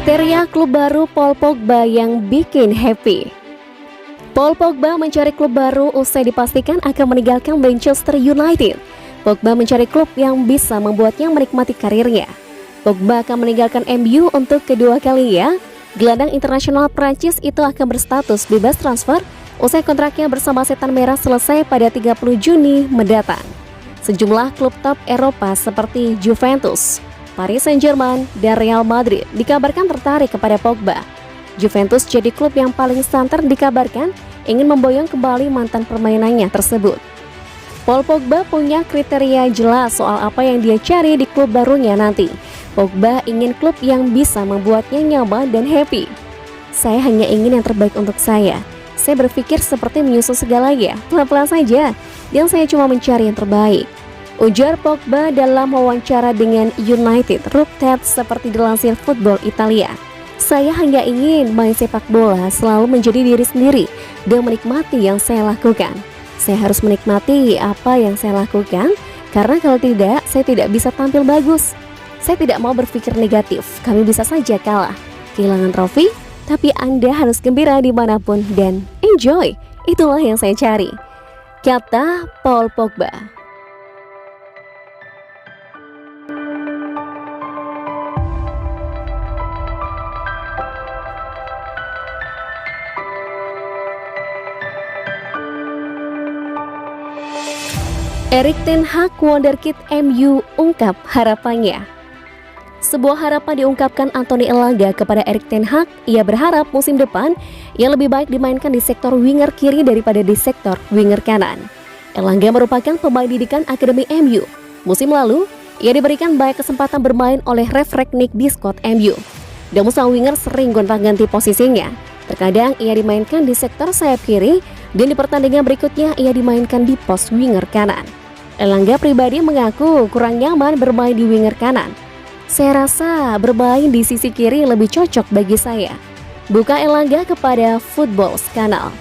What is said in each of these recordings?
Kriteria klub baru Paul Pogba yang bikin happy. Paul Pogba mencari klub baru usai dipastikan akan meninggalkan Manchester United. Pogba mencari klub yang bisa membuatnya menikmati karirnya. Pogba akan meninggalkan MU untuk kedua kalinya. Gelandang internasional Prancis itu akan berstatus bebas transfer usai kontraknya bersama Setan Merah selesai pada 30 Juni mendatang. Sejumlah klub top Eropa seperti Juventus, Paris Saint-Germain, dan Real Madrid dikabarkan tertarik kepada Pogba. Juventus jadi klub yang paling santer dikabarkan ingin memboyong kembali mantan permainannya tersebut. Paul Pogba punya kriteria jelas soal apa yang dia cari di klub barunya nanti. Pogba ingin klub yang bisa membuatnya nyaman dan happy. Saya hanya ingin yang terbaik untuk saya. Saya berpikir seperti menyusul segalanya, pelan-pelan saja, dan saya cuma mencari yang terbaik. Ujar Pogba dalam wawancara dengan United Ruptet seperti dilansir Football Italia. Saya hanya ingin main sepak bola selalu menjadi diri sendiri dan menikmati yang saya lakukan. Saya harus menikmati apa yang saya lakukan, karena kalau tidak, saya tidak bisa tampil bagus. Saya tidak mau berpikir negatif, kami bisa saja kalah, kehilangan trofi, tapi Anda harus gembira dimanapun dan enjoy. Itulah yang saya cari, kata Paul Pogba. Erik ten Hag wonderkid MU ungkap harapannya. Sebuah harapan diungkapkan Anthony Elanga kepada Erik ten Hag. Ia berharap musim depan ia lebih baik dimainkan di sektor winger kiri daripada di sektor winger kanan. Elanga merupakan pemain didikan Akademi MU. Musim lalu, ia diberikan banyak kesempatan bermain oleh Ralf Rangnick di skuad MU. Namun sang winger sering gonta-ganti posisinya. Terkadang ia dimainkan di sektor sayap kiri dan di pertandingan berikutnya ia dimainkan di pos winger kanan. Elanga pribadi mengaku kurang nyaman bermain di winger kanan. Saya rasa bermain di sisi kiri lebih cocok bagi saya, buka Elanga kepada Football Channel.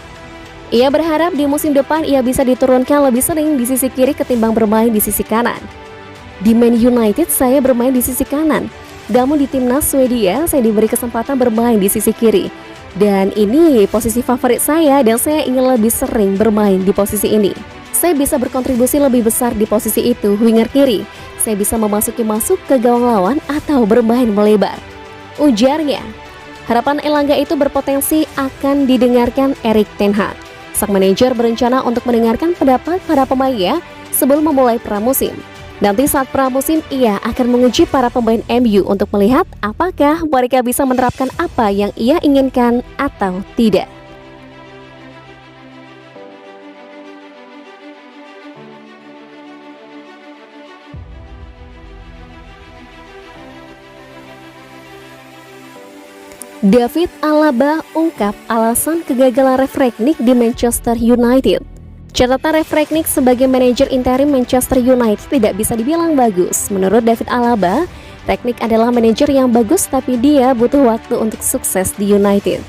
Ia berharap di musim depan ia bisa diturunkan lebih sering di sisi kiri ketimbang bermain di sisi kanan. Di Man United saya bermain di sisi kanan, namun di timnas Swedia saya diberi kesempatan bermain di sisi kiri. Dan ini posisi favorit saya dan saya ingin lebih sering bermain di posisi ini. Saya bisa berkontribusi lebih besar di posisi itu, winger kiri. Saya bisa masuk ke gawang lawan atau bermain melebar, ujarnya. Harapan Elanga itu berpotensi akan didengarkan Erik ten Hag. Sang manajer berencana untuk mendengarkan pendapat para pemainnya sebelum memulai pramusim. Nanti saat pramusim ia akan menguji para pemain MU untuk melihat apakah mereka bisa menerapkan apa yang ia inginkan atau tidak. David Alaba ungkap alasan kegagalan Ralf Rangnick di Manchester United. Catatan Ralf Rangnick sebagai manajer interim Manchester United tidak bisa dibilang bagus. Menurut David Alaba, Rangnick adalah manajer yang bagus tapi dia butuh waktu untuk sukses di United.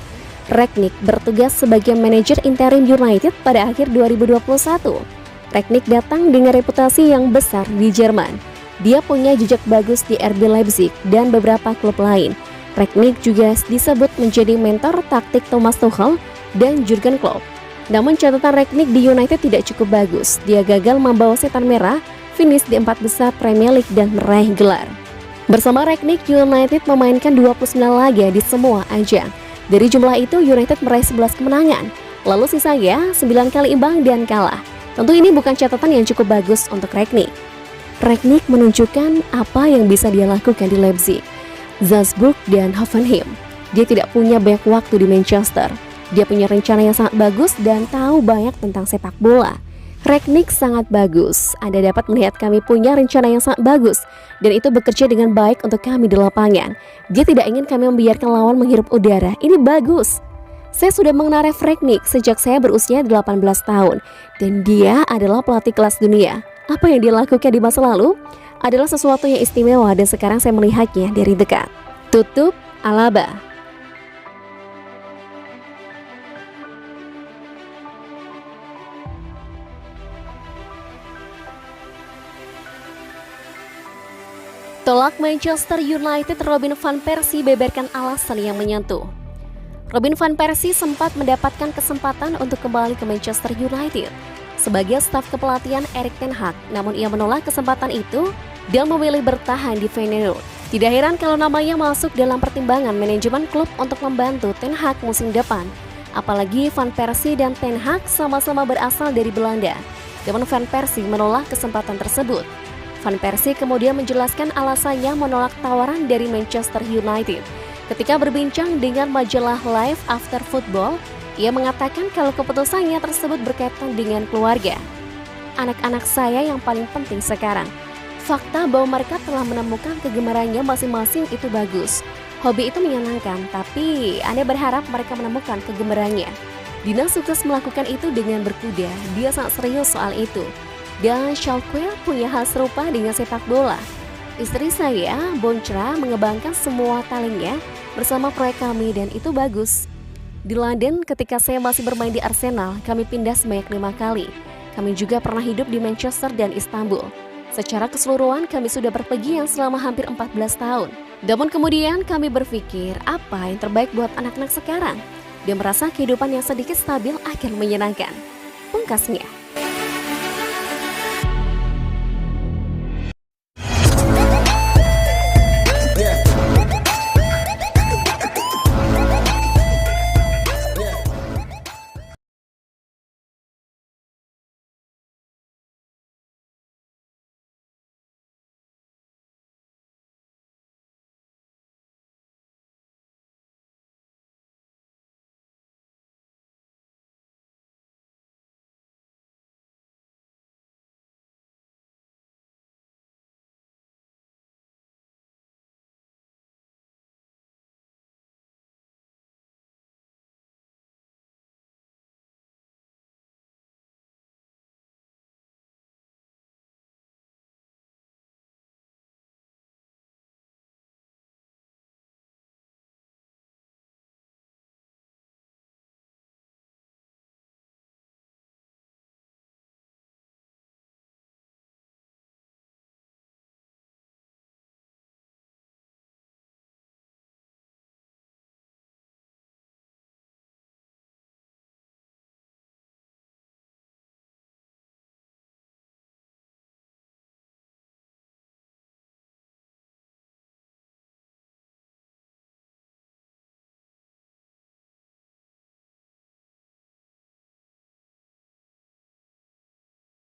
Rangnick bertugas sebagai manajer interim United pada akhir 2021. Rangnick datang dengan reputasi yang besar di Jerman. Dia punya jejak bagus di RB Leipzig dan beberapa klub lain. Rangnick juga disebut menjadi mentor taktik Thomas Tuchel dan Jurgen Klopp. Namun catatan Rangnick di United tidak cukup bagus. Dia gagal membawa Setan Merah finish di 4 besar Premier League dan meraih gelar. Bersama Rangnick, United memainkan 29 laga di semua ajang. Dari jumlah itu, United meraih 11 kemenangan. Lalu sisanya 9 kali imbang dan kalah. Tentu ini bukan catatan yang cukup bagus untuk Rangnick. Rangnick menunjukkan apa yang bisa dia lakukan di Leipzig, Salzburg, dan Hoffenheim. Dia tidak punya banyak waktu di Manchester. Dia punya rencana yang sangat bagus dan tahu banyak tentang sepak bola. Rangnick sangat bagus. Anda dapat melihat kami punya rencana yang sangat bagus dan itu bekerja dengan baik untuk kami di lapangan. Dia tidak ingin kami membiarkan lawan menghirup udara. Ini bagus. Saya sudah mengenal Ralf Rangnick sejak saya berusia 18 tahun dan dia adalah pelatih kelas dunia. Apa yang dia lakukan di masa lalu adalah sesuatu yang istimewa dan sekarang saya melihatnya dari dekat. Tutup Alaba. Tolak Manchester United, Robin van Persie beberkan alasan yang menyentuh. Robin van Persie sempat mendapatkan kesempatan untuk kembali ke Manchester United sebagai staf kepelatihan Erik ten Hag, namun ia menolak kesempatan itu dan memilih bertahan di Feyenoord. Tidak heran kalau namanya masuk dalam pertimbangan manajemen klub untuk membantu Ten Hag musim depan. Apalagi Van Persie dan Ten Hag sama-sama berasal dari Belanda. Namun Van Persie menolak kesempatan tersebut. Van Persie kemudian menjelaskan alasannya menolak tawaran dari Manchester United. Ketika berbincang dengan majalah Live After Football, ia mengatakan kalau keputusannya tersebut berkaitan dengan keluarga. Anak-anak saya yang paling penting sekarang. Fakta bahwa mereka telah menemukan kegemarannya masing-masing itu bagus. Hobi itu menyenangkan, tapi Anda berharap mereka menemukan kegemarannya. Dina sukses melakukan itu dengan berkuda, dia sangat serius soal itu. Dan Schalke punya hal serupa dengan sepak bola. Istri saya, Bonchra, mengembangkan semua talentnya bersama proyek kami dan itu bagus. Di London, ketika saya masih bermain di Arsenal, kami pindah sebanyak 5 kali. Kami juga pernah hidup di Manchester dan Istanbul. Secara keseluruhan, kami sudah berpergian selama hampir 14 tahun. Namun kemudian kami berpikir apa yang terbaik buat anak-anak sekarang. Dia merasa kehidupan yang sedikit stabil akan menyenangkan. Pungkasnya.